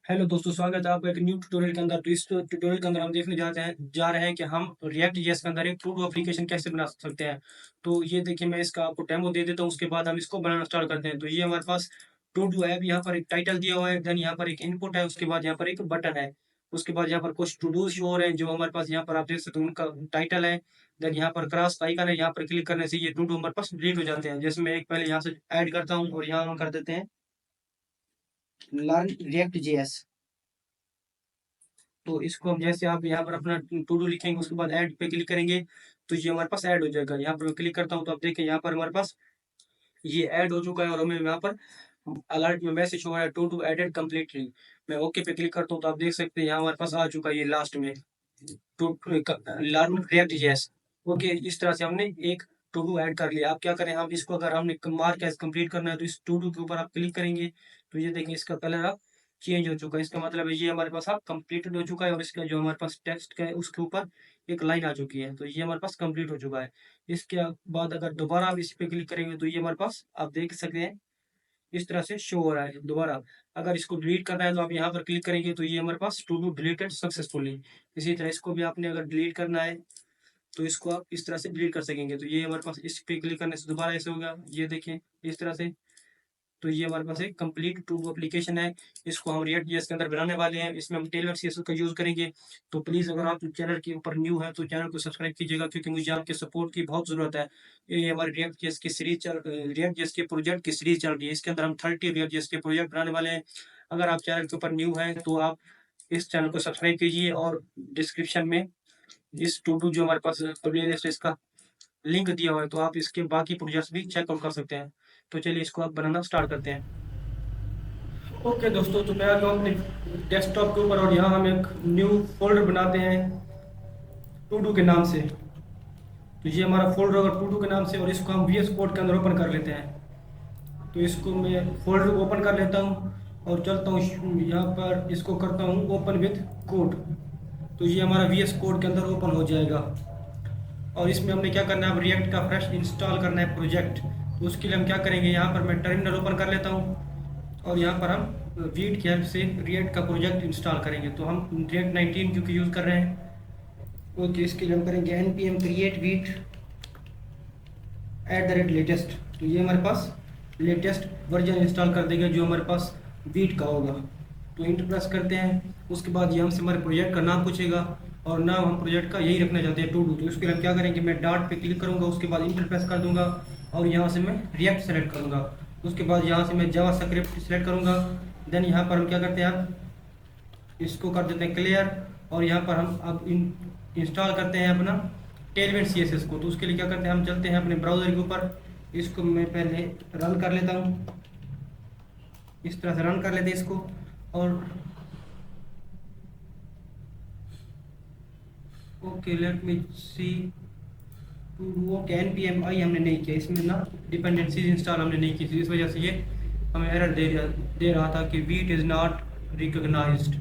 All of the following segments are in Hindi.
हेलो दोस्तों, स्वागत है आपका एक न्यू ट्यूटोरियल के अंदर। तो इस ट्यूटोरियल के अंदर हम देखने जा रहे हैं कि हम रिएक्ट जेएस के अंदर एक टू डू एप्लीकेशन कैसे बना सकते हैं। तो ये देखिए, मैं इसका आपको डेमो दे देता हूँ, उसके बाद हम इसको बनाना स्टार्ट करते हैं। तो ये हमारे पास टू डू ऐप, यहाँ पर एक टाइटल दिया हुआ है, देन यहाँ पर एक इनपुट है, उसके बाद यहाँ पर एक बटन है, उसके बाद यहाँ पर कुछ टू डू शो हो रहे हैं जो हमारे पास यहाँ पर आप देख सकते हैं, उनका टाइटल है। देन यहाँ पर क्रॉस का आइकन है, यहाँ पर क्लिक करने से ये टू डू हमारे पास डिलीट हो जाते हैं। जैसे मैं एक पहले यहाँ से ऐड करता हूँ और यहाँ हम कर देते हैं लर्न रिएक्ट जेएस। तो इसको हम जैसे आप यहाँ पर अपना टू डू लिखेंगे, उसके बाद ऐड पे क्लिक करेंगे तो ये हमारे पास ऐड हो जाएगा। यहाँ पर मैं क्लिक करता हूँ तो आप देखिए यहाँ पर हमारे पास ये ऐड हो चुका है और हमें यहाँ पर अलर्ट में मैसेज हो रहा है टू डू एडेड कम्प्लीटली। मैं ओके पे क्लिक करता हूँ तो आप देख सकते हैं यहाँ हमारे पास आ चुका है ये लास्ट में to learn React JS. Okay, इस तरह से हमने एक टू डू ऐड कर लिया। आप क्या करें, हम इसको अगर हमने मार्क एज कंप्लीट करना है तो इस टू डू के ऊपर आप क्लिक करेंगे तो ये देखिए इसका कलर अब चेंज हो चुका है। इसका मतलब है ये हमारे पास अब कंप्लीटेड हो चुका है और इसका जो हमारे पास टेक्स्ट का है उसके ऊपर एक लाइन आ चुकी है, तो ये हमारे पास कंप्लीट हो चुका है। इसके बाद अगर दोबारा आप इस पे क्लिक करेंगे तो ये हमारे पास आप देख सकते हैं इस तरह से शो हो रहा है दोबारा। अगर इसको डिलीट करना है तो आप यहाँ पर क्लिक करेंगे तो ये हमारे पास टू डू डिलीटेड सक्सेसफुली। इसी तरह इसको भी आपने अगर डिलीट करना है तो इसको आप इस तरह से डिलीट कर सकेंगे। तो ये हमारे पास इस पे क्लिक करने से दोबारा ऐसे होगा, ये देखें इस तरह से। तो ये हमारे पास एक कंप्लीट टू डू एप्लीकेशन है। इसको हम रिएक्ट जेएस के अंदर बनाने वाले हैं, इसमें हम टेलर सीएसएस का यूज करेंगे। तो प्लीज अगर आप चैनल के ऊपर न्यू है तो चैनल को सब्सक्राइब कीजिएगा, क्योंकि मुझे आपके सपोर्ट की बहुत जरूरत है। ये हमारी रिएक्ट जेएस के प्रोजेक्ट की सीरीज चल रही है, इसके अंदर हम 30 रिएक्ट जेएस के प्रोजेक्ट बनाने वाले हैं। अगर आप चैनल के ऊपर न्यू है तो आप इस चैनल को सब्सक्राइब कीजिए और डिस्क्रिप्शन में इस टू डू जो हमारे पास प्लेलिस्ट है इसका लिंक दिया हुआ है, तो आप इसके बाकी प्रोजेक्ट्स भी चेकआउट कर सकते हैं। तो चलिए इसको आप बनाना स्टार्ट करते हैं। ओके दोस्तों, तो मैं आ गया अपने डेस्कटॉप के ऊपर और यहाँ हम एक न्यू फोल्डर बनाते हैं टू डू के नाम से। तो ये हमारा फोल्डर होगा टू डू के नाम से और इसको हम वीएस कोड के अंदर ओपन कर लेते हैं। तो इसको मैं फोल्डर को ओपन कर लेता हूँ और चलता हूँ यहाँ पर, इसको करता हूँ ओपन विथ कोड। तो ये हमारा वीएस कोड के अंदर ओपन हो जाएगा और इसमें हमने क्या करना है, अब रिएक्ट का फ्रेश इंस्टॉल करना है प्रोजेक्ट। तो उसके लिए हम क्या करेंगे, यहाँ पर मैं टर्मिनल ओपन कर लेता हूँ और यहाँ पर हम वीट की हेल्प से रिएक्ट का प्रोजेक्ट इंस्टॉल करेंगे। तो हम रिएक्ट 19 क्योंकि यूज़ कर रहे हैं, ओके इसके लिए हम करेंगे npm create वीट @latest। तो ये हमारे पास लेटेस्ट वर्जन इंस्टॉल कर देगा जो हमारे पास वीट का होगा। तो इंटर प्रेस करते हैं, उसके बाद ये हमसे हमारे प्रोजेक्ट का नाम पूछेगा और नाम हम प्रोजेक्ट का यही रखना चाहते हैं टू डू। तो उसके लिए हम क्या करेंगे, मैं डॉट पे क्लिक करूंगा, उसके बाद इंटर प्रेस कर दूंगा और यहाँ से मैं रिएक्ट सेलेक्ट करूंगा। उसके बाद यहाँ से मैं जावा स्क्रिप्ट सेलेक्ट करूंगा। देन यहाँ पर हम क्या करते हैं, आप इसको कर देते हैं क्लियर और यहाँ पर हम अब इंस्टॉल करते हैं अपना टेलमेंट सीएसएस को। तो उसके लिए क्या करते हैं, हम चलते हैं अपने ब्राउज़र के ऊपर, इसको मैं पहले रन कर लेता हूँ, इस तरह से रन कर लेते हैं इसको। और okay let me see to do, okay npm I हमने नहीं किया इसमें ना, डिपेंडेंसीज इंस्टॉल हमने नहीं की थी, इस वजह से ये हमें एरर दे रहा था कि वीट इज़ नॉट रिकॉग्नाइज्ड।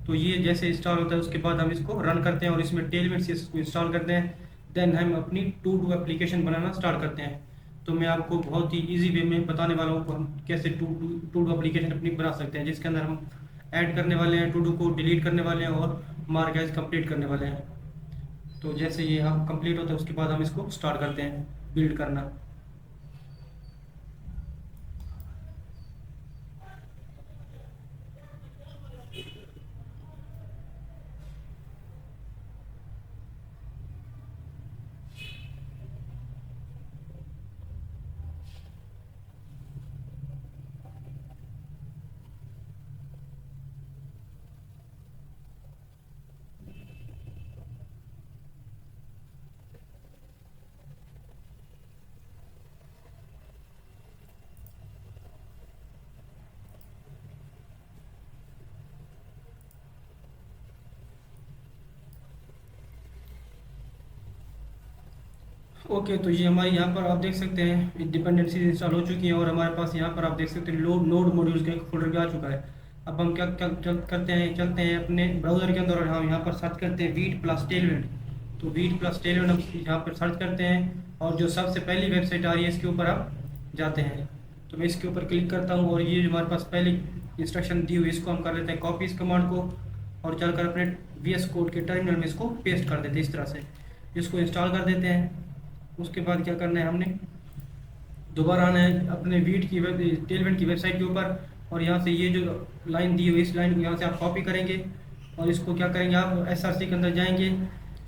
तो ये जैसे इंस्टॉल होता है उसके बाद हम इसको रन करते हैं और इसमें टेलमेंट से इसको इंस्टॉल करते हैं। देन हम अपनी टू डू एप्लीकेशन बनाना स्टार्ट करते हैं। तो मैं आपको बहुत ही इजी वे में बताने वाला हूँ हम कैसे टू डू एप्लीकेशन अपनी बना सकते हैं, जिसके अंदर हम ऐड करने वाले हैं टू डू को, डिलीट करने वाले हैं और मार्क एज कंप्लीट करने वाले हैं। तो जैसे ये हम कंप्लीट होता है उसके बाद हम इसको स्टार्ट करते हैं बिल्ड करना। ओके, तो ये हमारी यहाँ पर आप देख सकते हैं डिपेंडेंसी इंस्टॉल हो चुकी है और हमारे पास यहाँ पर आप देख सकते हैं नोड मॉड्यूल्स का एक फोल्डर भी आ चुका है। अब हम क्या क्या करते हैं, चलते हैं अपने ब्राउज़र के अंदर और हम यहाँ पर सर्च करते हैं वीट प्लस टेलमेंट। तो वीट प्लस टेलमेंट हम यहाँ पर सर्च करते हैं और जो सबसे पहली वेबसाइट आ रही है इसके ऊपर आप जाते हैं। तो मैं इसके ऊपर क्लिक करता हूँ और ये जो हमारे पास पहली इंस्ट्रक्शन दी हुई इसको हम कर लेते हैं कॉपी इस कमांड को, और चलकर अपने VS कोड के टर्मिनल में इसको पेस्ट कर देते हैं। इस तरह से इसको इंस्टॉल कर देते हैं। उसके बाद क्या करना है, हमने दोबारा आना है अपने टेलविंड की वेबसाइट के ऊपर, और यहाँ से ये जो लाइन दी हुई इस लाइन को यहाँ से आप कॉपी करेंगे, और इसको क्या करेंगे आप SRC के अंदर जाएंगे,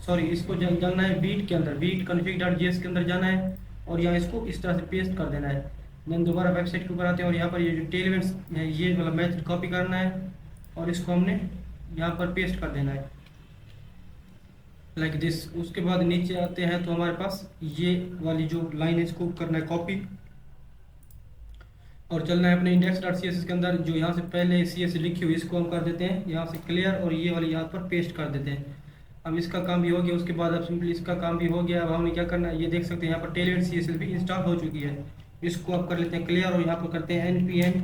सॉरी इसको जाना है बीट के अंदर, बीट config.js के अंदर जाना है, और यहाँ इसको इस तरह से पेस्ट कर देना है। देन दोबारा वेबसाइट के ऊपर आते हैं, और यहाँ पर ये जो टेलविंड्स है ये वाला मैथड कॉपी करना है, और इसको हमने यहाँ पर पेस्ट कर देना है लाइक दिस। उसके बाद नीचे आते हैं तो हमारे पास ये वाली जो लाइन है इसको करना है कॉपी, और चलना है अपने index.css के अंदर। जो यहाँ से पहले CSS लिखी हुई इसको हम कर देते हैं यहाँ से क्लियर, और ये वाली यहाँ पर पेस्ट कर देते हैं। अब इसका काम भी हो गया। उसके बाद अब सिंपली इसका काम भी हो गया। अब हमें क्या करना है, ये देख सकते हैं यहाँ पर टेलविंड CSS भी इंस्टॉल हो चुकी है। इसको आप कर लेते हैं क्लियर, और यहाँ पर करते हैं npm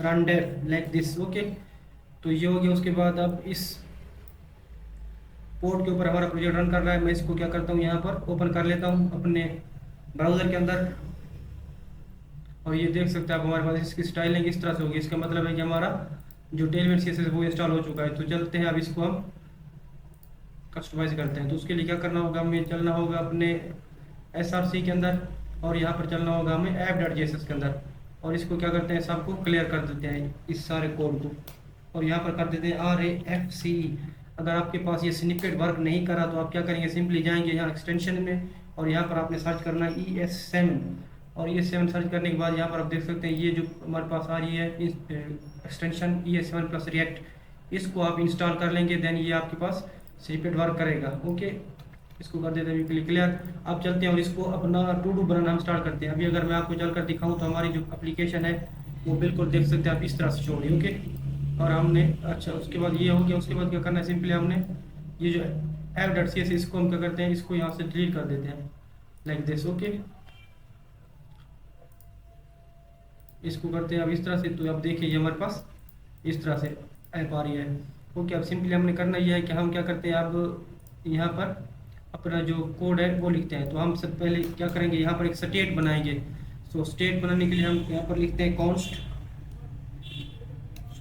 run dev like this. Okay, तो ये हो गया। उसके बाद अब इस पोर्ट के ऊपर हमारा प्रोजेक्ट रन कर रहा है। मैं इसको क्या करता हूँ, यहाँ पर ओपन कर लेता हूँ अपने ब्राउज़र के अंदर, और ये देख सकते हैं आप हमारे पास इसकी स्टाइलिंग इस तरह से होगी। इसका मतलब है कि हमारा जो टेलविंड CSS वो इंस्टॉल हो चुका है। तो चलते हैं अब इसको हम कस्टमाइज करते हैं। तो उसके लिए क्या करना होगा, हमें चलना होगा अपने SRC के अंदर, और यहाँ पर चलना होगा हमें app.js के अंदर, और इसको क्या करते हैं सबको क्लियर कर देते हैं इस सारे कोड को, और यहाँ पर कर देते हैं RAFCE। अगर आपके पास ये स्निपेट वर्क नहीं करा तो आप क्या करेंगे, सिंपली जाएंगे यहाँ एक्सटेंशन में, और यहाँ पर आपने सर्च करना है ES7, और ES7 सर्च करने के बाद यहाँ पर आप देख सकते हैं ये जो हमारे पास आ रही है एक्सटेंशन ES7 प्लस रिएक्ट, इसको आप इंस्टॉल कर लेंगे। देन ये आपके पास स्निपेट वर्क करेगा। ओके, इसको कर देते हैं क्लियर। अब चलते हैं और इसको अपना टू डू बनाना हम स्टार्ट करते हैं। अभी अगर मैं आपको चलकर दिखाऊं तो हमारी जो एप्लीकेशन है वो बिल्कुल देख सकते हैं आप इस तरह से छोड़ रही। ओके, और हमने अच्छा उसके बाद ये हो गया। उसके बाद क्या करना है, सिंपली हमने ये जो app.css इसको हम क्या करते हैं, इसको यहाँ से डिलीट कर देते हैं लाइक दिस। ओके, इसको करते हैं अब इस तरह से। तो अब देखिए ये हमारे पास इस तरह से ऐप आ रही है। ओके, अब सिंपली हमने करना यह है कि हम क्या करते हैं, अब यहाँ पर अपना जो कोड है वो लिखते हैं। तो हम सब पहले क्या करेंगे, यहाँ पर एक स्टेट बनाएंगे। तो स्टेट बनाने के लिए हम यहाँ पर लिखते हैं कॉन्स्ट,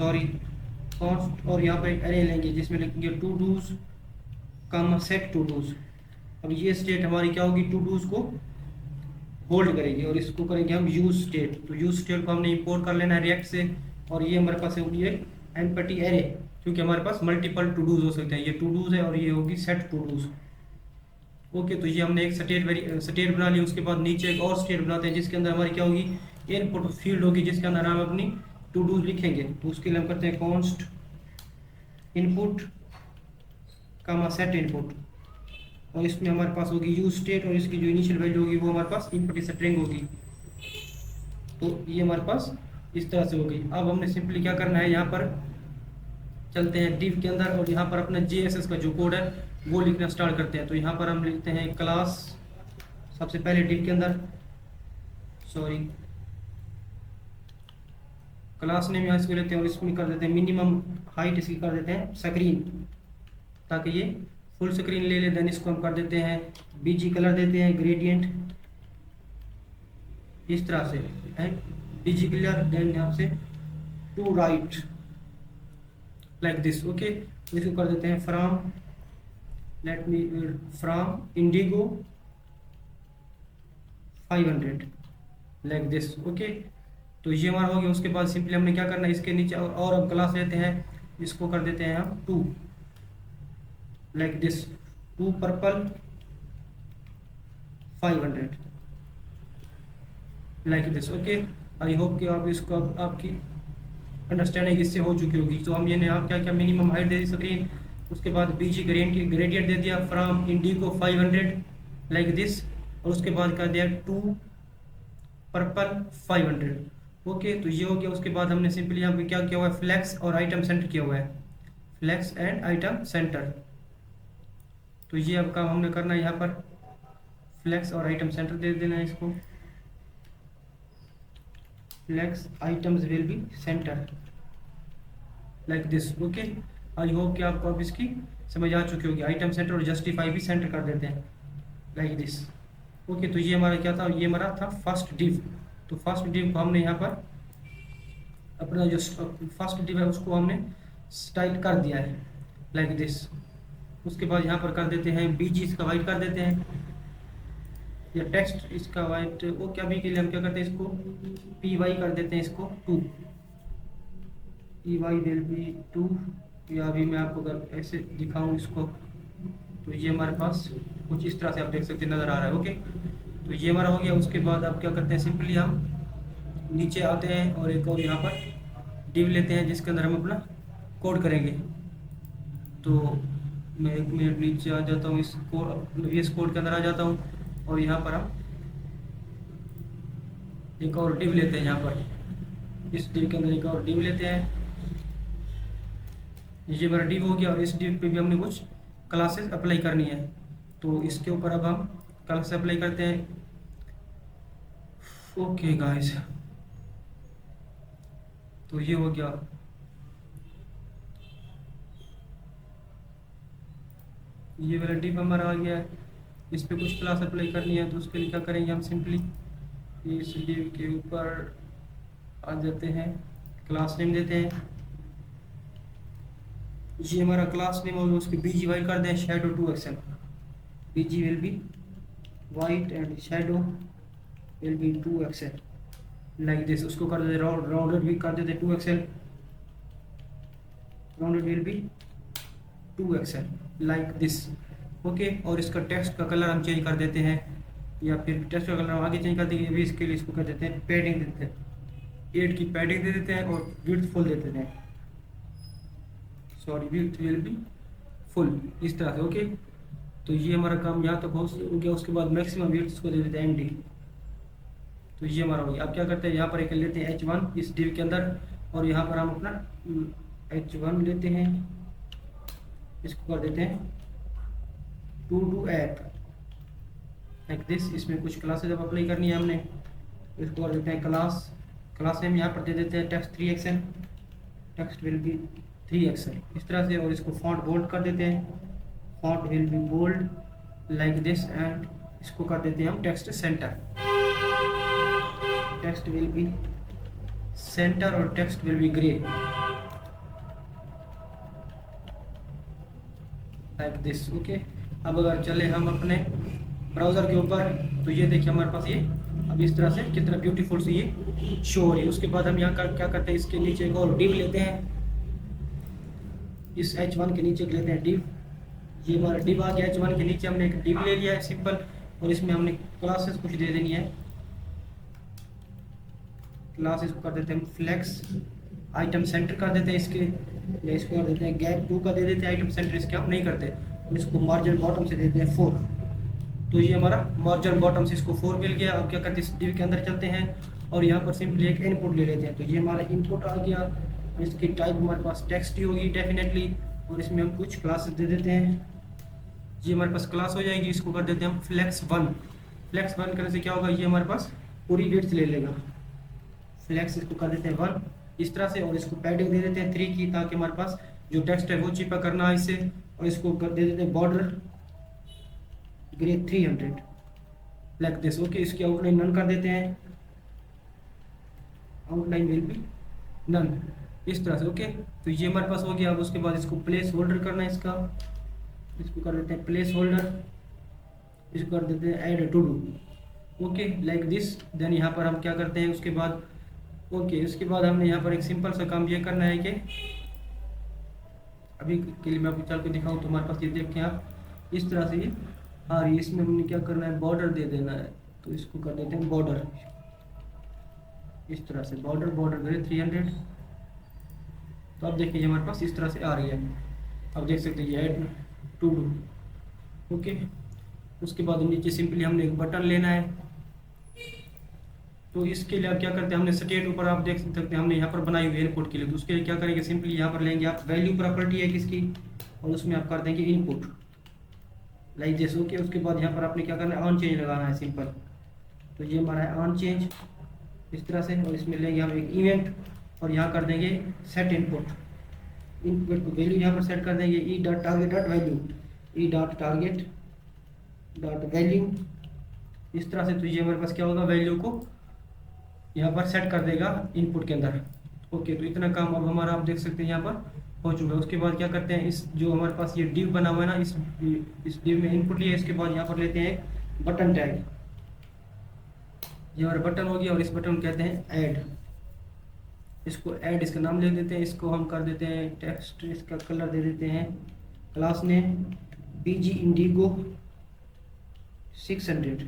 और यहाँ पर एक अरे लेंगे जिसमें लिखेंगे todos comma set to dos. अब ये स्टेट हमारी क्या होगी, टू डूज को होल्ड करेगी, और इसको करेंगे हम यूज स्टेट। तो यूज स्टेट को हमने इंपोर्ट कर लेना है रिएक्ट से, और ये हमारे पास होगी एक एम्पटी एरे, क्योंकि हमारे पास मल्टीपल टू डूज हो सकते हैं। ये टू डूज है और ये होगी सेट टू डूज। ओके, तो ये हमने एक स्टेट बना ली। उसके बाद नीचे एक और स्टेट बनाते हैं जिसके अंदर हमारी क्या होगी, इनपुट फील्ड होगी, जिसके अंदर हम अपनी टू डूज लिखेंगे। तो उसके लिए हम करते हैं कॉन्स्ट इनपुट कामा सेट इनपुट, और इसमें हमारे पास होगी यूज स्टेट, और इसकी जो इनिशियल वैल्यू होगी वो हमारे पास इनपुट स्ट्रिंग होगी। तो ये हमारे पास इस तरह से होगी। अब हमने सिंपली क्या करना है, यहाँ पर चलते हैं डिव के अंदर, और यहाँ पर अपना JSS का जो कोड है वो लिखना स्टार्ट करते हैं। तो यहाँ पर हम लिखते हैं क्लास, सबसे पहले डिव के अंदर क्लास नेम यहाँ इसको लेते हैं, और इसको कर देते हैं मिनिमम हाइट इसकी कर देते हैं स्क्रीन, ताकि ये फुल स्क्रीन ले ले। देन इसको हम कर देते हैं BG कलर देते हैं ग्रेडियंट इस तरह से है BG कलर। देन यहाँ से to right like this. Okay, इसको कर देते हैं from indigo 500 like this. Okay, तो ये हमारा हो गया। उसके बाद सिंपली हमने क्या करना है, इसके नीचे और हम क्लास लेते हैं, इसको कर देते हैं हम to like this, to purple 500 like this. Okay, I hope कि आप इसको आपकी अंडरस्टैंडिंग इससे हो चुकी होगी। तो हम ये आप क्या क्या मिनिमम हाइट दे दी स्क्रीन, उसके बाद BG ग्रेडियंट दे दिया फ्रॉम इंडिगो 500 लाइक दिस, और उसके बाद कर दिया टू पर्पल 500। ओके, तो ये हो गया। उसके बाद हमने सिंपली यहाँ पे क्या किया हुआ है, फ्लैक्स और आइटम सेंटर किया हुआ है, फ्लैक्स एंड आइटम सेंटर। तो ये अब काम हमने करना है, यहाँ पर फ्लैक्स और आइटम सेंटर दे देना है इसको, flex items will be centre like this. Okay, I hope कि आपको अब इसकी समझ आ चुकी होगी। आइटम सेंटर और जस्टिफाई भी सेंटर कर देते हैं लाइक दिस। ओके, तो ये हमारा क्या था, ये हमारा था फर्स्ट डिव। तो फर्स्ट डिव को हमने यहाँ पर अपना जो फर्स्ट डिव है उसको हमने स्टाइल कर दिया है लाइक दिस। उसके बाद यहाँ पर कर देते हैं बीजी इसका वाइट कर देते हैं, या टेक्स्ट इसका वाइट वो क्या भी के लिए हम क्या करते हैं इसको पी वाई कर देते हैं इसको 2, पी वाई विल बी 2। या अभी मैं आपको अगर ऐसे दिखाऊं इसको तो ये हमारे पास कुछ इस तरह से आप देख सकते नज़र आ रहा है। ओके, तो ये हमारा हो गया। उसके बाद आप क्या करते हैं सिंपली हम नीचे आते हैं और एक और यहाँ पर डिव लेते हैं जिसके अंदर हम अपना कोड करेंगे। तो मैं 1 मिनट नीचे आ जाता हूँ, इस कोड के अंदर आ जाता हूँ और यहाँ पर हम एक और डिव लेते हैं। यहाँ पर इस डिव के अंदर एक और डिव लेते हैं, ये मेरा डिव हो गया। और इस डिव पे भी हमने कुछ क्लासेस अप्लाई करनी है, तो इसके ऊपर अब हम क्लासेस अप्लाई करते हैं। ओके गाइस, तो ये हो गया। ये वाला डिव हमारा आ गया है, इस पे कुछ क्लास अप्लाई करनी है, तो उसके लिए क्या करेंगे हम सिंपली इस डिव के ऊपर आ जाते हैं, क्लास नेम देते हैं। ये हमारा क्लास नेम और उसकी बीजी वाई कर दें shadow 2xl, BG will be white and shadow will be 2xl like this. उसको कर देते राउंडेड भी कर देते 2xl, rounded will be 2xl like this. Okay, और इसका टेक्स्ट का कलर हम चेंज कर देते हैं, या फिर टेक्स्ट का कलर हम आगे चेंज कर देंगे। अभी इसके लिए इसको कर देते हैं पैडिंग दे देते हैं, 8 की पैडिंग दे देते हैं और विड्थ फुल दे देते हैं, sorry width will be full, इस तरह से। ओके, तो ये हमारा काम यहाँ तक हो गया। उसके बाद मैक्सिमम विड्थ को दे देते हैं ND, तो ये हमारा हो गया। अब क्या करते हैं यहाँ पर एक लेते हैं H1 इस डिव के अंदर, और यहाँ पर हम अपना H1 लेते हैं, इसको कर देते हैं टू ऐप लाइक दिस। इसमें कुछ क्लासेस अब अप्लाई करनी है हमने, इसको कर देते हैं क्लास नेम यहाँ पर दे देते हैं text 3xl, text will B 3xl इस तरह से। और इसको फॉन्ट बोल्ड कर देते हैं, font will be bold like this. And इसको कर देते हैं हम text center, text will be center और text will be grey like this. Okay, अब अगर चले हम अपने ब्राउज़र के ऊपर, तो ये देखिए हमारे पास ये अब इस तरह से कितना ब्यूटीफुल से ये शो हो रही है। उसके बाद हम यहाँ क्या करते हैं, इसके नीचे एक और डिव लेते हैं, इस H1 के नीचे लेते हैं डिव। ये हमारा डिव आ गया, H1 के नीचे हमने एक डिव ले लिया है सिंपल, और इसमें हमने क्लासेस कुछ दे देनी है। क्लासेस को कर देते हैं फ्लेक्स आइटम सेंटर कर देते हैं इसके, या इसको कर देते हैं गैप 2 का दे देते हैं आइटम सेंटर, इसके हम नहीं करते। और इसको मार्जिन बॉटम से देते हैं 4, तो ये हमारा मार्जिन बॉटम से इसको 4 मिल गया। अब क्या करते हैं इस डिव के अंदर चलते हैं और यहाँ पर सिंपली एक इनपुट ले लेते हैं, तो ये हमारा इनपुट आ गया। इसकी टाइप हमारे पास टेक्स्ट ही होगी डेफिनेटली, और इसमें हम कुछ क्लासेस दे देते हैं, ये हमारे पास क्लास हो जाएगी। इसको कर देते हैं हम फ्लेक्स 1, फ्लेक्स 1 करने से क्या होगा, ये हमारे पास पूरी विड्थ ले लेगा। फ्लेक्स इसको कर देते हैं 1 इस तरह से, और इसको पैडिंग दे देते हैं 3 की, ताकि हमारे पास जो टेक्स्ट है वो चिपक करना है इससे। और इसको कर दे देते हैं border grey 300 like this. Okay, इसकी आउटलाइन नन कर देते हैं, आउटलाइन विल बी नन इस तरह से। ओके, तो ये हमारे पास हो गया। अब उसके बाद इसको प्लेस होल्डर करना है इसका, इसको कर देते हैं प्लेस होल्डर, इसको कर देते हैं add to do. Okay, like this. Then यहाँ पर हम क्या करते हैं उसके बाद, ओके उसके बाद हमने यहाँ पर एक सिंपल सा काम ये करना है कि अभी के लिए मैं आपको चल के दिखाऊँ, तो हमारे पास ये देखें आप इस तरह से ये आ रही है। इसमें हमने क्या करना है, बॉर्डर दे देना है, तो इसको कर देते हैं बॉर्डर इस तरह से, बॉर्डर ग्रे 300। तो अब देखिए हमारे पास इस तरह से आ रही है। अब देख सकते हैं ये ऐड टू डू। ओके, उसके बाद नीचे सिंपली हमने एक बटन लेना है, तो इसके लिए आप क्या करते हैं, हमने स्टेट ऊपर आप देख सकते हैं हमने यहाँ पर बनाई हुई है इनपुट के लिए। तो उसके लिए क्या करेंगे, सिंपली यहाँ पर लेंगे आप वैल्यू प्रॉपर्टी है किसकी, और उसमें आप कर देंगे इनपुट लाइक दिस। ओके, उसके बाद यहाँ पर आपने क्या करना है, ऑन चेंज लगाना है सिंपल। तो ये हमारा है ऑन चेंज इस तरह से, और इसमें लेंगे हम एक इवेंट और यहाँ कर देंगे सेट इनपुट को वैल्यू यहाँ पर सेट कर देंगे E dot target dot value, E dot target dot value इस तरह से। तो ये हमारे पास क्या होगा, वैल्यू को यहाँ पर सेट कर देगा इनपुट के अंदर। ओके, तो इतना काम अब हमारा आप देख सकते हैं यहाँ पर हो चुका है। उसके बाद क्या करते हैं, इस जो हमारे पास ये डिव बना हुआ है ना, इस डिव में इनपुट लिया, इसके बाद यहाँ पर लेते हैं बटन टैग। ये हमारा बटन हो गया और इस बटन को कहते हैं ऐड। इसको ऐड, इसका नाम ले देते हैं, इसको हम कर देते हैं टेक्स्ट, इसका कलर दे देते हैं क्लास नेम पीजी इंडिगो 600।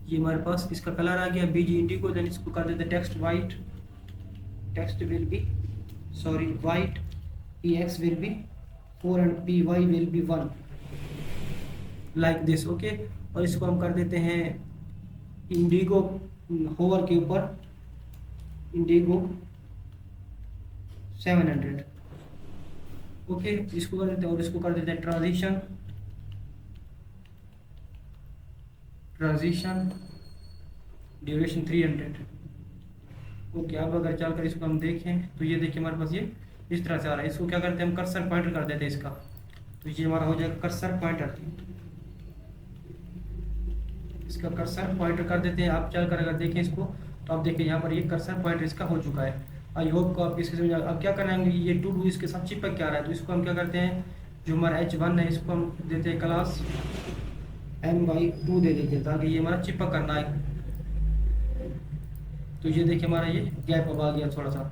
ये हमारे पास इसका कलर आ गया बीजी इंडिगो। देन इसको कर देते हैं text white, text will B sorry white, px will be 4 and py will be 1 like this. Okay, और इसको हम कर देते हैं इंडिगो होवर के ऊपर इंडिगो 700। ओके, इसको कर देते हैं और इसको कर देते हैं ट्रांजिशन ड्यूरेशन 300। ओके, अब अगर चलकर इसको हम देखें तो ये देखिए हमारे पास ये इस तरह से आ रहा है। इसको क्या करते हैं हम कर्सर पॉइंटर कर देते हैं इसका, तो ये हमारा हो जाएगा कर्सर पॉइंटर। इसका कर्सर पॉइंटर कर देते हैं। आप चलकर अगर देखें इसको तो आप देखिए यहाँ पर ये कर्सर पॉइंटर इसका हो चुका है। आई होप को आप इसके समझ। अब क्या करना है, ये टू डू इसके साथ चिपक क्या आ रहा है, तो इसको हम क्या करते हैं, जो हमारा H1 है इसको हम देते हैं क्लास m/2 दे देते हैं, ताकि ये हमारा चिपक करना है। तो ये देखिए हमारा ये गैप अब आ गया थोड़ा सा।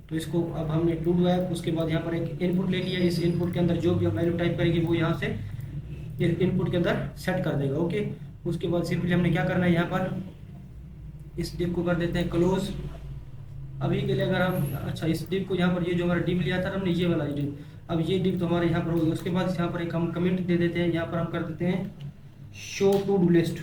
तो इसको अब हमने टू डू ऐप, उसके बाद यहाँ पर एक इनपुट ले लिया। इस इनपुट के अंदर जो भी हम वैल्यू टाइप करेंगे वो यहाँ से इनपुट के अंदर सेट कर देगा। ओके, उसके बाद सिंपली हमने क्या करना है, यहाँ पर इस डिव को कर देते हैं क्लोज। अभी के लिए अगर हम अच्छा इस डिव को यहाँ पर, ये जो हमारा डिव लिया था हमने ये वाला डिव, अब ये डिव तो हमारे यहाँ पर होगी। उसके बाद यहाँ पर एक हम कमेंट दे देते हैं, यहाँ पर हम कर देते हैं शो टू डू लिस्ट,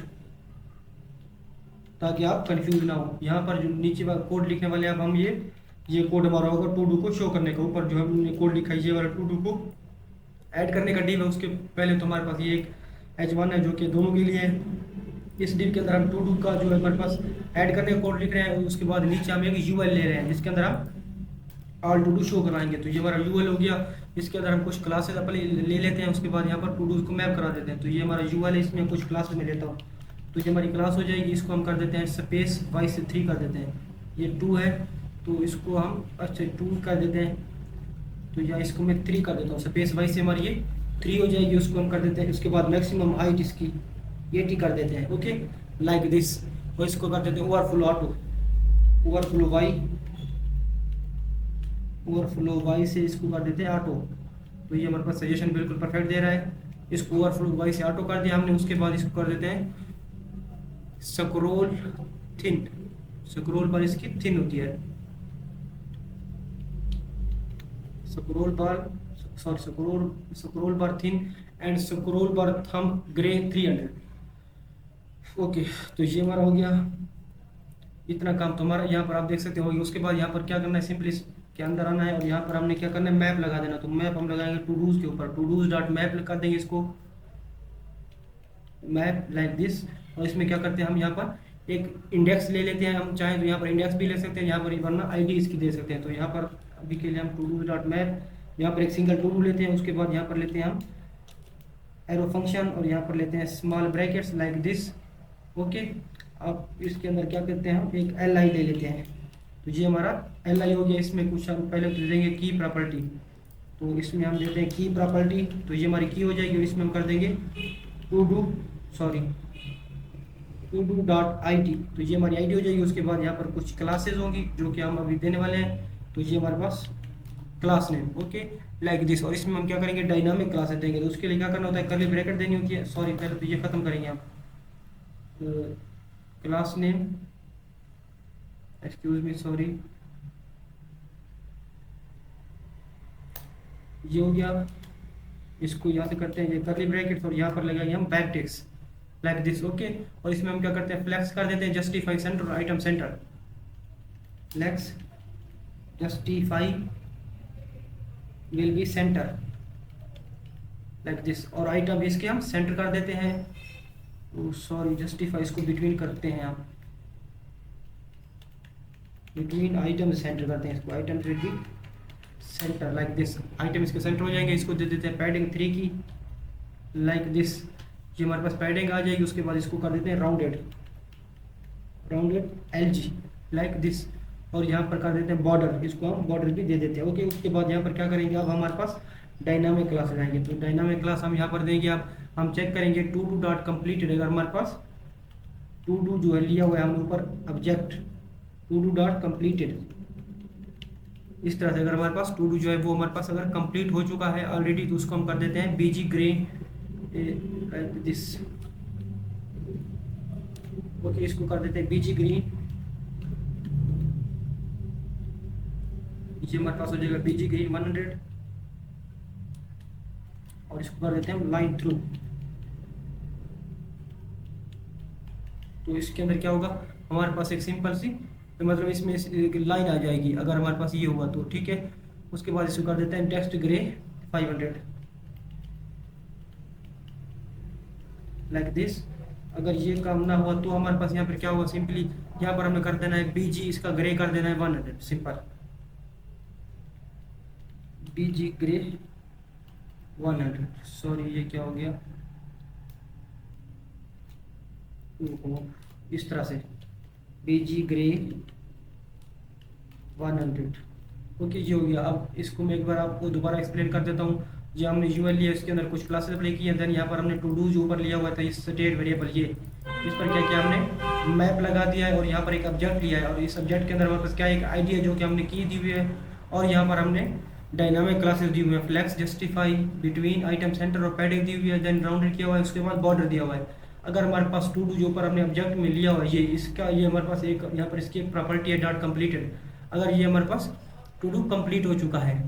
ताकि आप कंफ्यूज ना हो। यहाँ पर जो नीचे कोड लिखने वाले अब हम ये कोड हमारा होगा टू डू को शो करने का। ऊपर जो हमने कोड लिखा है ये वाला टू डू को ऐड करने का डिव है। उसके पहले तो हमारे पास ये एक H1 है जो कि दोनों के लिए है। इस डिव के अंदर हम टू डू का जो है हमारे पास ऐड करने का कोड लिख रहे हैं। उसके बाद नीचे हम एक यूएल ले रहे हैं जिसके अंदर हम ऑल टू डू शो कराएंगे। तो ये हमारा यूएल हो गया। इसके अंदर हम कुछ क्लासेस अपने ले लेते हैं, उसके बाद यहाँ पर टू डू को मैप करा देते हैं। तो ये हमारा यूएल है, इसमें कुछ क्लासेस में लेता हूँ, तो ये हमारी क्लास हो जाएगी। इसको हम कर देते हैं स्पेस y से 3 कर देते हैं। ये 2 है तो इसको हम अच्छा 2 कर देते हैं, तो या इसको मैं 3 कर देता हूँ। स्पेस y से हमारी ये 3 हो जाएगी, उसको हम कर देते हैं। उसके बाद मैक्सिमम हाइट इसकी 80 कर देते हैं। Okay, like this. और इसको कर देते हैं ओवरफ्लो ऑटो, ओवरफ्लो y से इसको कर देते हैं ऑटो। तो ये हमारे पास सजेशन बिल्कुल परफेक्ट दे रहा है। इसको ओवरफ्लो y से ऑटो कर दिया हमने। उसके बाद इसको कर देते हैं स्क्रॉल थिन, स्क्रॉल बार इसकी थिन होती है, scroll bar thin and scroll bar thumb grey 300। Okay, तो ये हमारा हो गया। इतना काम तो हमारा यहाँ पर आप देख सकते हो। उसके बाद यहाँ पर क्या करना है, सिंपली के अंदर आना है और यहाँ पर हमने क्या करना है, मैप लगा देना। तो मैप हम लगाएंगे टू डूज के ऊपर, टू डूज डॉट मैप कर देंगे इसको, मैप लाइक दिस। और इसमें क्या करते हैं हम, यहाँ पर एक इंडेक्स ले लेते हैं। हम चाहें तो यहाँ पर इंडेक्स भी ले सकते हैं, यहाँ पर वरना आईडी इसकी दे सकते हैं। तो यहाँ पर अभी के लिए हम टू डू डॉट मैप, यहाँ पर एक सिंगल टू डू लेते हैं। उसके बाद यहाँ पर लेते हैं हम एरो फंक्शन और यहाँ पर लेते हैं small brackets like this. Okay, अब इसके अंदर क्या करते हैं, हम एक एल आई ले लेते हैं। तो ये हमारा एल आई हो गया। इसमें कुछ हम पहले तो देंगे की प्रॉपर्टी, तो इसमें हम देते हैं की प्रॉपर्टी। तो ये हमारी की हो जाएगी और इसमें हम कर देंगे to do dot I T. तो ये हमारी आईडी हो जाएगी। उसके बाद यहाँ पर कुछ क्लासेस होंगी जो कि हम अभी देने वाले हैं। तो ये हमारे पास class name, okay like this. और इसमें हम क्या करेंगे, डायनामिक क्लासेस देंगे। तो उसके लिए क्या करना होता है, कर्ली ब्रैकेट देनी होती है। सॉरी, पहले तो ये खत्म करेंगे हम। Class name, excuse me sorry, ये हो गया। इसको यहाँ से करते हैं ये कर्ली ब्रैकेट और यहाँ पर लगाएंगे हम back text like this. Okay, और इसमें हम क्या करते हैं, फ्लेक्स कर देते हैं जस्टिफाई सेंटर और item centre, flex justify will be centre like this. और आइटम इसके हम सेंटर कर देते हैं। सॉरी, जस्टिफाई इसको बिटवीन करते हैं हम, बिटवीन आइटम सेंटर करते हैं इसको, item will be centre like this. Item इसके सेंटर हो जाएंगे। इसको दे देते हैं पैडिंग 3 की लाइक दिस। ये हमारे पास पैडिंग आ जाएगी। उसके बाद इसको कर देते हैं राउंडेड LG लाइक दिस। और यहाँ पर कर देते हैं बॉर्डर, इसको हम बॉर्डर भी दे देते हैं। ओके, उसके बाद यहाँ पर क्या करेंगे, अब हमारे पास डायनामिक क्लास आएंगे, तो डायनामिक क्लास हम यहाँ पर देंगे। अब हम चेक करेंगे टू डू डॉट कंप्लीटेड, अगर हमारे पास टू डू जो है लिया हुआ है हमने ऊपर object to do dot completed, इस तरह से अगर हमारे पास टू डू जो है वो हमारे पास अगर कंप्लीट हो चुका है ऑलरेडी, तो उसको हम कर देते हैं बीजी ग्रे दिस। ओके, इसको कर देते हैं बीजी ग्रीन, ये हमारे पास हो जाएगा बीजी ग्रीन 100, और इसको कर देते हैं लाइन थ्रू। तो इसके अंदर क्या होगा, हमारे पास एक सिंपल सी, तो मतलब इसमें एक लाइन आ जाएगी अगर हमारे पास ये हुआ तो, ठीक है। उसके बाद इसको कर देते हैं टेक्स्ट ग्रे 500 लाइक दिस। अगर ये काम ना हुआ तो हमारे पास यहाँ पर क्या हुआ, सिंपली यहाँ पर हमें कर देना है बीजी, इसका ग्रे कर देना है 100, सिंपल बीजी ग्रे 100। सॉरी, ये क्या हो गया, इस तरह से बीजी ग्रे 100। ओके, ये हो गया। अब इसको मैं एक बार आपको दोबारा एक्सप्लेन कर देता हूँ। जो हमने यूएल लिया, इसके अंदर कुछ क्लासेस प्ले किए, देन यहाँ पर हमने टू डू जो ऊपर लिया हुआ था इस स्टेट वेरिएबल, ये इस पर क्या किया हमने मैप लगा दिया है, और यहाँ पर एक ऑब्जेक्ट लिया है, और इस ऑब्जेक्ट के अंदर हमारे पास क्या एक आईडी है जो कि हमने की दी हुई है, और यहाँ पर हमने डायनामिक क्लासेस दी हुई है, flex, justify, between, item centre और पैडिंग दी हुई है, देन राउंडेड किया हुआ है, उसके बाद बॉर्डर दिया हुआ है। अगर हमारे पास टू डू जो ऊपर हमने ऑब्जेक्ट में लिया हुआ है, ये इसका, ये हमारे पास एक यहाँ पर इसकी एक प्रॉपर्टी है डॉट कंप्लीटेड। अगर ये हमारे पास टू डू कंप्लीट हो चुका है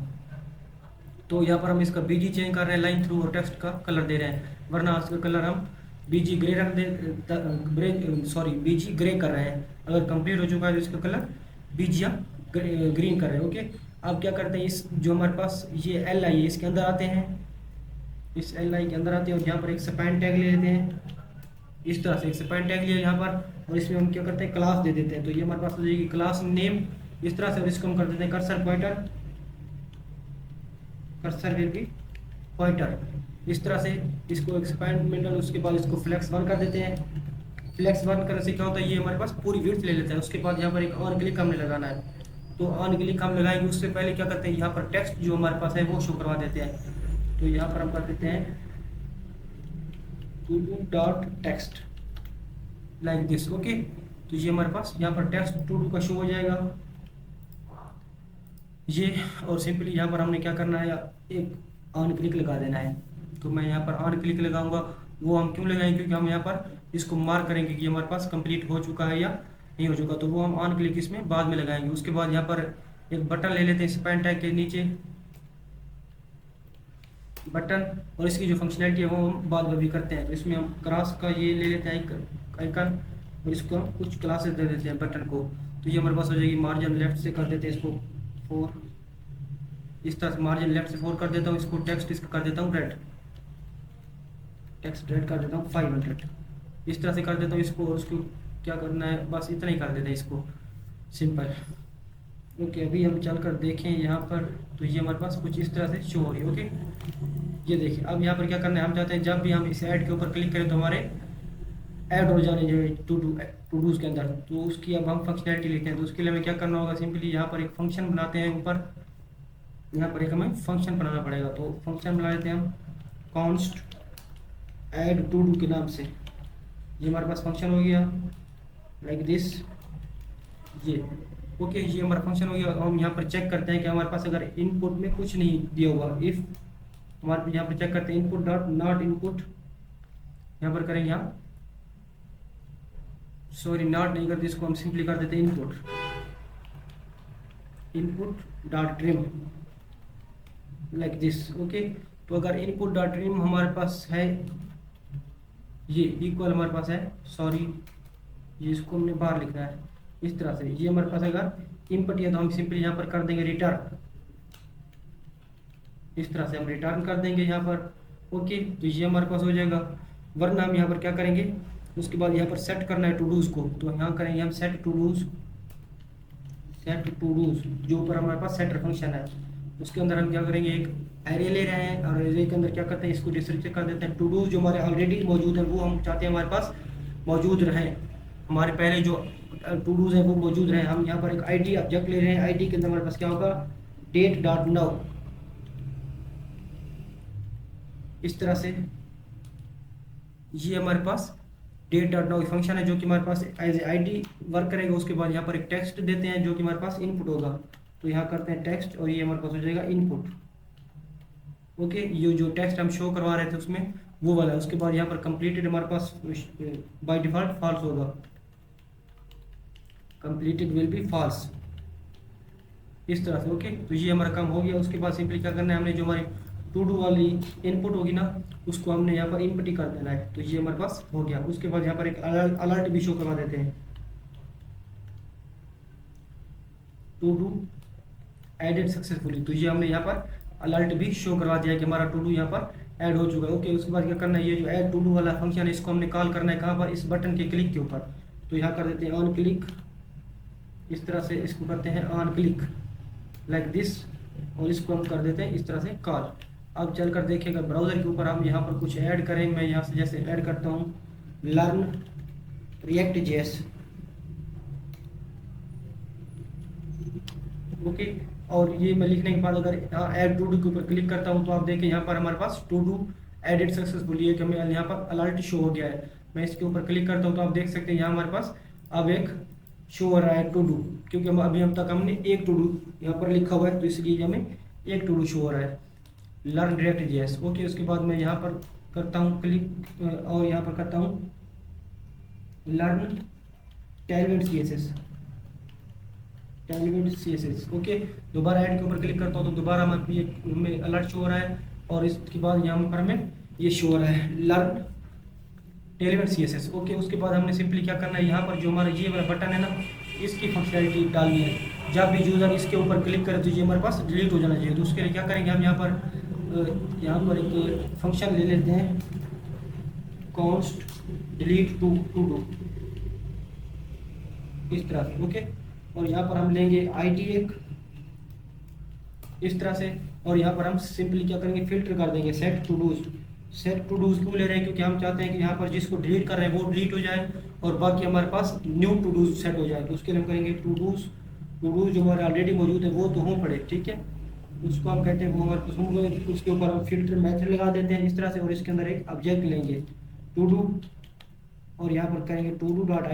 तो यहाँ पर हम इसका बीजी चेंज कर रहे हैं लाइन थ्रू, और टेक्स्ट का कलर दे रहे हैं, वरना इसका कलर हम बीजी ग्रे रख दे, सॉरी बीजी ग्रे कर रहे हैं। अगर कंप्लीट हो चुका है तो इसका कलर बीजिया ग्रीन कर रहे हैं। ओके, अब क्या करते हैं, इस जो हमारे पास ये एल आई है इसके अंदर आते हैं, इस एल आई के अंदर आते हैं, और यहाँ पर एक स्पैन टैग ले लेते हैं, इस तरह से एक स्पैन टैग लिया यहाँ पर, और इसमें हम क्या करते हैं क्लास दे देते हैं। तो ये हमारे पास हो जाएगी क्लास नेम इस तरह से, और इसको हम कर देते हैं cursor pointer, cursor will be pointer, इस तरह से इसको एक्सपैंड मिडल, उसके बाद इसको फ्लेक्स 1 कर देते हैं। फ्लेक्स 1 करने से क्या होता है, ये हमारे पास पूरी विड्थ ले लेता है। उसके बाद यहाँ पर एक ऑन क्लिक हमने लगाना है, तो ऑन क्लिक हम लगाएंगे, उससे पहले क्या करते हैं यहाँ पर टेक्स्ट जो हमारे पास है वो शो करवा देते हैं। तो यहाँ पर हम कर देते हैं to do dot text like this. Okay, तो ये हमारे पास यहाँ पर टेक्स्ट टू डू का शो हो जाएगा ये, और सिंपली यहाँ पर हमने क्या करना है, एक ऑन क्लिक लगा देना है। तो मैं यहाँ पर ऑन क्लिक लगाऊंगा, वो हम क्यों लगाएंगे, क्योंकि हम यहाँ पर इसको मार्क करेंगे कि हमारे पास कंप्लीट हो चुका है या नहीं हो चुका, तो वो हम ऑन क्लिक इसमें बाद में लगाएंगे। उसके बाद यहाँ पर एक बटन ले लेते हैं स्पैन टैग के नीचे बटन, और इसकी जो फंक्शनैलिटी है वो हम बाद में भी करते हैं। तो इसमें हम क्रॉस का ये ले लेते हैं आइकन, और इसको हम कुछ क्लासेस दे देते हैं बटन को। तो ये हमारे पास हो जाएगी मार्जिन लेफ्ट से कर देते हैं इसको 4, इस तरह से मार्जिन लेफ्ट से 4 कर देता हूँ। इसको टेक्स्ट इसका कर देता हूँ रेड, टेक्स्ट रेड कर देता हूँ 500, इस तरह से कर देता हूँ इसको। और उसको क्या करना है, बस इतना ही कर देते हैं इसको, सिंपल। ओके, अभी हम चल कर देखें यहाँ पर, तो ये हमारे पास कुछ इस तरह से शो हो रही है। ओके, ये देखिए। अब यहाँ पर क्या करना है, हम चाहते हैं जब भी हम इस ऐड के ऊपर क्लिक करें तो हमारे ऐड हो जाने जो टू डूज के अंदर, तो उसकी अब हम फंक्शनैलिटी लिखते हैं। तो उसके लिए हमें क्या करना होगा, सिंपली यहाँ पर एक फंक्शन बनाते हैं ऊपर, यहाँ पर एक हमें फंक्शन बनाना पड़ेगा। तो फंक्शन बना लेते हैं हम कॉन्स्ट ऐड टू डू के नाम से। ये हमारे पास फंक्शन हो गया लाइक दिस, ये ओके, ये हमारा फंक्शन हो गया। हम यहाँ पर चेक करते हैं कि हमारे पास अगर इनपुट में कुछ नहीं दिया हुआ, इफ हमारे यहाँ पर चेक करते हैं इनपुट डॉट नॉट इनपुट, यहाँ पर करेंगे हम, सॉरी नॉट नहीं करते, इसको हम सिंपली कर देते हैं input, input dot trim like this. Okay, तो अगर इनपुट डॉट ट्रिम हमारे पास है, ये इक्वल हमारे पास है, सॉरी ये इसको हमने बाहर लिखना है इस तरह से। ये हमारे पास अगर इनपुट है तो हम सिंपली यहाँ पर कर देंगे रिटर्न, इस तरह से हम रिटर्न कर देंगे यहाँ पर। ओके, तो ये हमारे पास हो जाएगा। वरना हम यहाँ पर क्या करेंगे, उसके बाद यहाँ पर सेट करना है टू डूज को, तो यहाँ करेंगे हम set to dos, set to dos जो ऊपर हमारे पास सेटर फंक्शन है, उसके अंदर हम क्या करेंगे, एक एरे ले रहे हैं, और एरे के अंदर क्या करते हैं, इसको डिस्ट्रिक्ट कर देते हैं। टू डूज जो हमारे ऑलरेडी मौजूद है वो हम चाहते हैं हमारे पास मौजूद रहे, हमारे पहले जो टू डूज है वो मौजूद रहे। हम यहाँ पर एक आईडी ऑब्जेक्ट ले रहे हैं, आईडी के अंदर हमारे पास क्या होगा, डेट डॉट नाउ, इस तरह से ये हमारे पास डेट डॉट नाउ फंक्शन है जो कि हमारे पास एज ए आईडी वर्क करेगा। उसके बाद यहाँ पर एक टेक्स्ट देते हैं जो कि हमारे पास इनपुट होगा, तो यहाँ करते हैं टेक्स्ट और ये हमारे पास हो जाएगा इनपुट। ओके, ये जो टेक्स्ट हम शो करवा रहे थे उसमें वो वाला है। उसके बाद यहाँ पर कंप्लीटेड हमारे पास बाय डिफॉल्ट फॉल्स होगा, कंप्लीटेड विल बी फॉल्स, इस तरह से। ओके, तो ये हमारा काम हो गया। उसके बाद सिंपली क्या करना है, हमने जो हमारी टू डू वाली इनपुट होगी ना उसको हमने यहाँ पर इनपुट ही कर देना है, तो ये हमारे पास हो गया। उसके बाद यहाँ पर एक अलर्ट भी शो करवा देते हैं, टू डू एडेड सक्सेसफुली, तो ये हमने यहाँ पर अलर्ट भी शो करवा दिया है कि हमारा टू डू यहाँ पर ऐड हो चुका है। ओके, उसके बाद क्या करना है, ये जो ऐड टू डू वाला फंक्शन है इसको हमने कॉल करना है कहाँ पर, इस बटन के क्लिक के ऊपर। तो यहाँ कर देते हैं ऑन क्लिक, इस तरह से इसको करते हैं ऑन क्लिक लाइक दिस, और इसको हम कर देते हैं इस तरह से कॉल। अब चलकर देखिएगा ब्राउज़र के ऊपर हम यहाँ पर कुछ ऐड करें। मैं यहाँ से जैसे ऐड करता हूँ लर्न रिएक्ट जेएस। ओके, और ये मैं लिखने के बाद अगर ऐड टू डू के ऊपर क्लिक करता हूँ तो आप देखें यहाँ पर हमारे पास टू डू एडेड सक्सेसफुली है कि हमें यहाँ पर अलर्ट शो हो गया है। मैं इसके ऊपर क्लिक करता हूँ तो आप देख सकते हैं यहाँ हमारे पास अब एक शो हो रहा है टू डू, क्योंकि हम तक हमने एक टू डू यहाँ पर लिखा हुआ है तो इसलिए हमें एक टू डू शो हो रहा है लर्न रिएक्ट जेएस। ओके, उसके बाद मैं यहाँ पर करता हूँ क्लिक और यहाँ पर करता हूँ लर्न टेलमेंट सीएसएस, टेलमेंट सीएसएस। ओके, दोबारा ऐड के ऊपर क्लिक करता हूँ तो दोबारा हमें अलर्ट शो हो रहा है, और इसके बाद यहाँ पर हमें ये शो हो रहा है लर्न टेलमेंट सीएसएस। ओके, उसके बाद हमने सिंपली क्या करना है, यहाँ पर जो हमारा ये वाला बटन है ना इसकी फंक्शनैलिटी डालनी है। जब भी यूज़र इसके ऊपर क्लिक करे तो ये हमारे पास डिलीट हो जाना चाहिए। तो उसके लिए क्या करेंगे, हम यहाँ पर एक फंक्शन ले लेते हैं कॉन्स्ट डिलीट टू डू, इस तरह से। ओके, और यहाँ पर हम लेंगे आईडी एक इस तरह से, और यहाँ पर हम सिंपली क्या करेंगे, फिल्टर कर देंगे set to dos. Set to dos क्यों ले रहे हैं, क्योंकि हम चाहते हैं कि यहाँ पर जिसको डिलीट कर रहे हैं वो डिलीट हो जाए और बाकी हमारे पास न्यू टू डूज सेट हो जाए। तो उसके लिए हम करेंगे टू डूज जो हमारे ऑलरेडी मौजूद है वो तो हों पड़े, ठीक है, उसको हम कहते हैं वो हमारे पास होंगे। उसके ऊपर हम फिल्टर मेथड लगा देते हैं इस तरह से, और इसके अंदर एक ऑब्जेक्ट लेंगे टू डू, और यहाँ पर करेंगे to do dot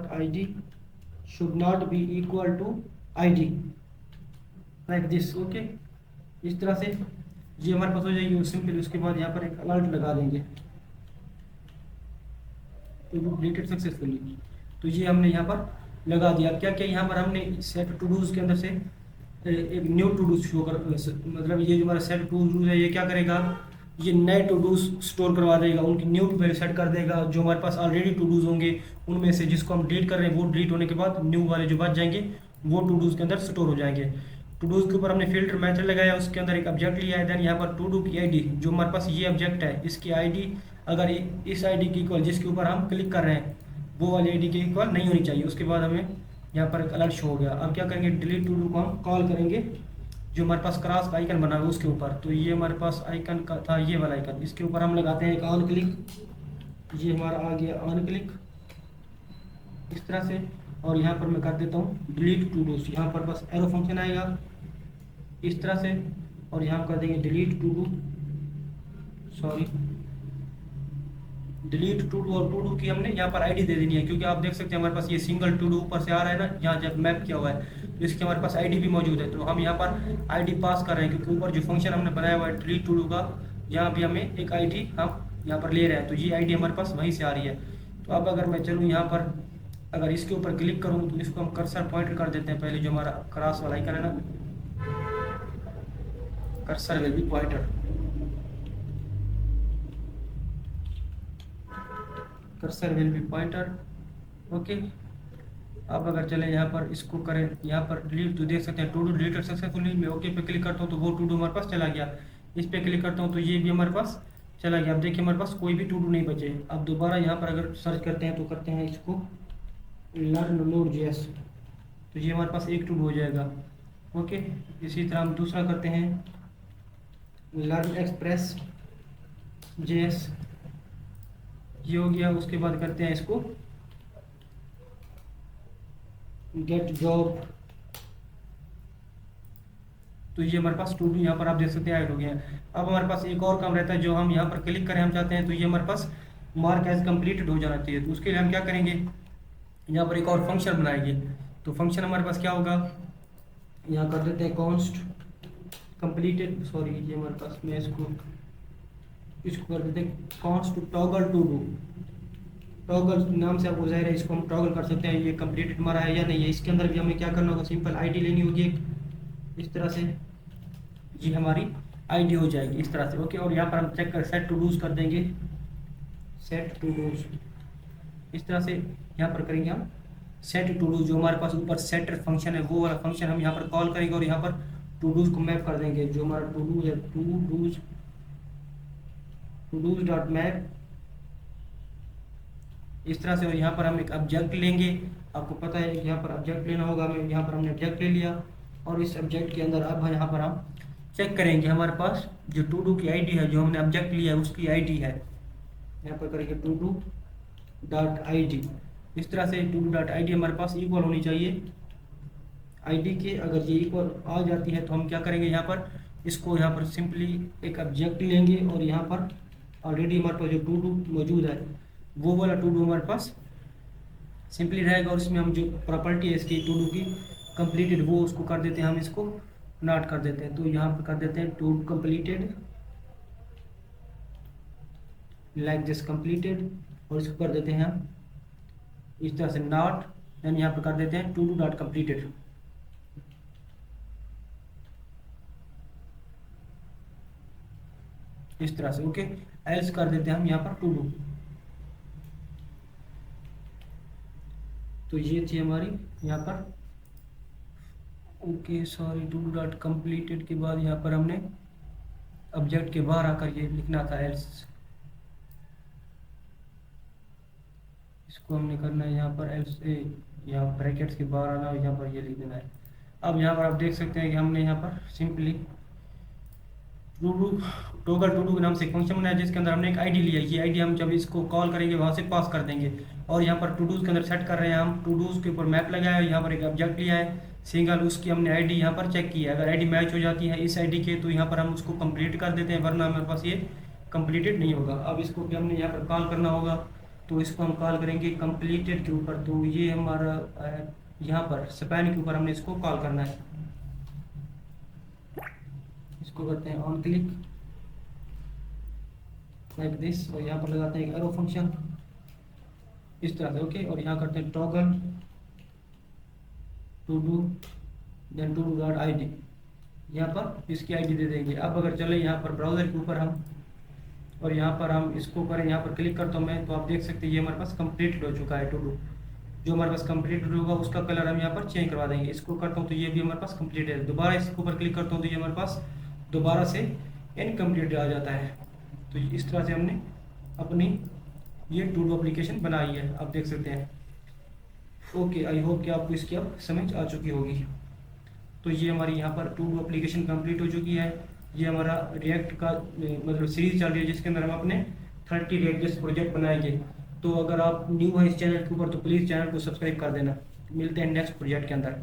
I D should not be equal to ID like this. Okay, इस तरह से ये हमारे पास हो जाएगी सिंपल। उसके बाद यहाँ पर एक अलर्ट लगा देंगे टू डू डिलीटेड सक्सेसफुली, तो ये हमने यहाँ पर लगा दिया। क्या क्या यहाँ पर हमने सेट टू डूज के अंदर से एक न्यू टू डूज शो कर, मतलब ये जो हमारा सेट टू डूज है ये क्या करेगा, ये नए टू डूज स्टोर करवा देगा, उनकी न्यू वैल्यू सेट कर देगा। जो हमारे पास ऑलरेडी टू डूज होंगे उनमें से जिसको हम डिलीट कर रहे हैं वो डिलीट होने के बाद न्यू वाले जो बच जाएंगे वो टू डूज के अंदर स्टोर हो जाएंगे। टू डूज के ऊपर हमने फिल्टर मेथड लगाया, उसके अंदर एक ऑब्जेक्ट लिया है। देन यहाँ पर टू डू की आईडी जो हमारे पास ये ऑब्जेक्ट है इसकी आईडी अगर इस आईडी की इक्वल जिसके ऊपर हम क्लिक कर रहे हैं वो वाली आईडी के इक्वल नहीं होनी चाहिए। उसके बाद हमें यहाँ पर एक अलर्ट शो हो गया। अब क्या करेंगे, डिलीट टू डू को हम कॉल करेंगे जो हमारे पास क्रॉस का आइकन बना हुआ है उसके ऊपर। तो ये हमारे पास आइकन का था ये वाला आइकन, इसके ऊपर हम लगाते हैं एक ऑन क्लिक, ये हमारा आ गया ऑन क्लिक इस तरह से। और यहाँ पर मैं कर देता हूँ डिलीट टू डूज, यहाँ पर बस एरो फंक्शन आएगा इस तरह से, और यहाँ कर देंगे delete to do, sorry delete to do, और टू डू की हमने यहाँ पर आईडी दे देनी है, क्योंकि आप देख सकते हैं हमारे पास ये सिंगल टू डू ऊपर से आ रहा है ना, यहाँ जब मैप किया हुआ है तो इसकी हमारे पास आईडी भी मौजूद है। तो हम यहाँ पर आईडी पास कर रहे हैं क्योंकि ऊपर जो फंक्शन हमने बनाया हुआ है डिलीट टू डू का, यहाँ भी हमें एक आईडी हम यहाँ पर ले रहे हैं, तो ये आईडी हमारे पास वहीं से आ रही है। तो अब अगर मैं चलूँ यहाँ पर अगर इसके ऊपर क्लिक करूँ तो इसको हम कर्सर पॉइंटर कर देते हैं, पहले जो हमारा क्रॉस वाला आइकन है ना, cursor will be pointer, cursor will be pointer. Okay, अब अगर चले यहाँ पर इसको करें यहाँ पर डिलीट, तो देख सकते हैं टू डू डिलीटेड सक्सेसफुली। मैं ओके पे क्लिक करता हूँ तो वो टू डू हमारे पास चला गया। इस पे क्लिक करता हूँ तो ये भी हमारे पास चला गया। अब देखिए हमारे पास कोई भी टू डू नहीं बचे। अब दोबारा यहाँ पर अगर सर्च करते हैं तो करते हैं इसको लर्न नोड जेएस, तो ये हमारे पास एक टू डू हो जाएगा। ओके, इसी तरह हम दूसरा करते हैं लर्न एक्सप्रेस जेएस, ये हो गया। उसके बाद करते हैं इसको गेट जॉब। तो ये हमारे पास टू डू यहाँ पर आप देख सकते हैं ऐड हो गया है। अब हमारे पास एक और काम रहता है, जो हम यहाँ पर क्लिक करें हम चाहते हैं तो ये हमारे पास मार्क एज कंप्लीटेड हो जाना चाहिए। तो उसके लिए हम क्या करेंगे, यहाँ पर एक और फंक्शन बनाएंगे। तो फंक्शन हमारे पास क्या होगा, यहाँ कर देते हैं कॉन्स्ट कंप्लीटेड, सॉरी ये हमारे पास मैं इसको कर देते हैं const toggle to do. Toggle नाम से आपको जाहिर है, इसको हम टॉगल कर सकते हैं ये कंप्लीटेड हमारा है या नहीं है। इसके अंदर भी हमें क्या करना होगा, सिंपल आईडी लेनी होगी एक, इस तरह से ये हमारी आईडी हो जाएगी इस तरह से। ओके, और यहाँ पर हम चेक कर सेट टू डूज कर देंगे, सेट टू डूज इस तरह से यहाँ पर करेंगे हम सेट टू डू। जो हमारे पास ऊपर सेटर फंक्शन है वो वाला फंक्शन हम यहाँ पर कॉल करेंगे और यहाँ पर टू डूज को मैप कर देंगे। जो हमारा टू डू है टू डूज डॉट मैप इस तरह से। और यहाँ पर हम एक ऑब्जेक्ट लेंगे, आपको पता है कि यहाँ पर ऑब्जेक्ट लेना होगा, हमें यहाँ पर हमने ऑब्जेक्ट ले लिया। और इस ऑब्जेक्ट के अंदर अब यहाँ पर हम चेक करेंगे हमारे पास जो टू डू की आईडी है, जो हमने ऑब्जेक्ट लिया है उसकी आईडी है। यहाँ पर करेंगे टू डू डॉट आईडी इस तरह से। टू डू डॉट आईडी हमारे पास इक्वल होनी चाहिए आईडी के। अगर ये इक्वल आ जाती है तो हम क्या करेंगे, यहाँ पर इसको यहाँ पर सिंपली एक ऑब्जेक्ट लेंगे और यहाँ पर ऑलरेडी हमारे पास जो टू डू मौजूद है वो वाला टू डू हमारे पास सिंपली रहेगा। और इसमें हम जो प्रॉपर्टी है इसकी टू डू की कंप्लीटेड वो उसको कर देते हैं, हम इसको नॉट कर देते हैं। तो यहाँ पर कर देते हैं to completed like this completed, और इसको कर देते हैं हम इस तरह से नॉट, देन यहाँ पर कर देते हैं टू डू डॉट कंप्लीटेड इस तरह से। ओके, एल्स कर देते हैं हम यहाँ पर टू डू। तो ये थी हमारी यहाँ पर okay sorry to do dot completed के बाद यहाँ पर हमने ऑब्जेक्ट के बाहर आकर ये लिखना था एल्स, इसको हमने करना है यहाँ पर एल्स यहाँ ब्रैकेट्स के बाहर आना और यहाँ पर ये लिख देना है। अब यहाँ पर आप देख सकते हैं कि हमने यहाँ पर simply to do toggle to do के नाम से एक फंक्शन बनाया जिसके अंदर हमने एक आईडी लिया। ये आईडी हम जब इसको कॉल करेंगे वहाँ से पास कर देंगे। और यहाँ पर टू डूज के अंदर सेट कर रहे हैं हम, टू डूज के ऊपर मैप लगाया है, यहाँ पर एक ऑब्जेक्ट लिया है सिंगल, उसकी हमने आईडी यहाँ पर चेक की है। अगर आईडी मैच हो जाती है इस आईडी के तो यहाँ पर हम उसको कंप्लीट कर देते हैं, वरना हमारे पास ये कंप्लीटेड नहीं होगा। अब इसको भी हमने यहाँ पर कॉल करना होगा, तो इसको हम कॉल करेंगे कंप्लीटेड के ऊपर। तो ये हमारा यहाँ पर स्पैन के ऊपर हमने इसको कॉल करना है। इसको करते हैं ऑन क्लिक लाइक दिस, और यहाँ पर लगाते हैं एक एरो फंक्शन इस तरह से। ओके, और यहाँ करते हैं toggle to do then to do dot ID, यहाँ पर इसकी आईडी दे देंगे। अब अगर चले यहाँ पर ब्राउज़र के ऊपर हम और यहाँ पर हम इसको करें, यहाँ पर क्लिक करता हूँ मैं, तो आप देख सकते हैं ये हमारे पास कंप्लीटेड हो चुका है टू डू। जो हमारे पास कंप्लीटेड होगा उसका कलर हम यहाँ पर चेंज करवा देंगे। इसको करता हूँ तो ये भी हमारे पास कंप्लीट है। दोबारा इसके ऊपर क्लिक करता हूँ तो ये हमारे पास दोबारा से इनकम्प्लीट आ जाता है। तो इस तरह से हमने अपनी ये टू डू एप्लीकेशन बनाई है, आप देख सकते हैं। ओके, आई होप कि आपको इसकी अब समझ आ चुकी होगी। तो ये हमारी यहाँ पर टू डू एप्लीकेशन कंप्लीट हो चुकी है। ये हमारा रिएक्ट का मतलब सीरीज चल रही है जिसके अंदर हम अपने 30 रिएक्ट प्रोजेक्ट बनाएंगे। तो अगर आप न्यू है इस चैनल के ऊपर तो प्लीज़ चैनल को सब्सक्राइब कर देना। मिलते हैं नेक्स्ट प्रोजेक्ट के अंदर।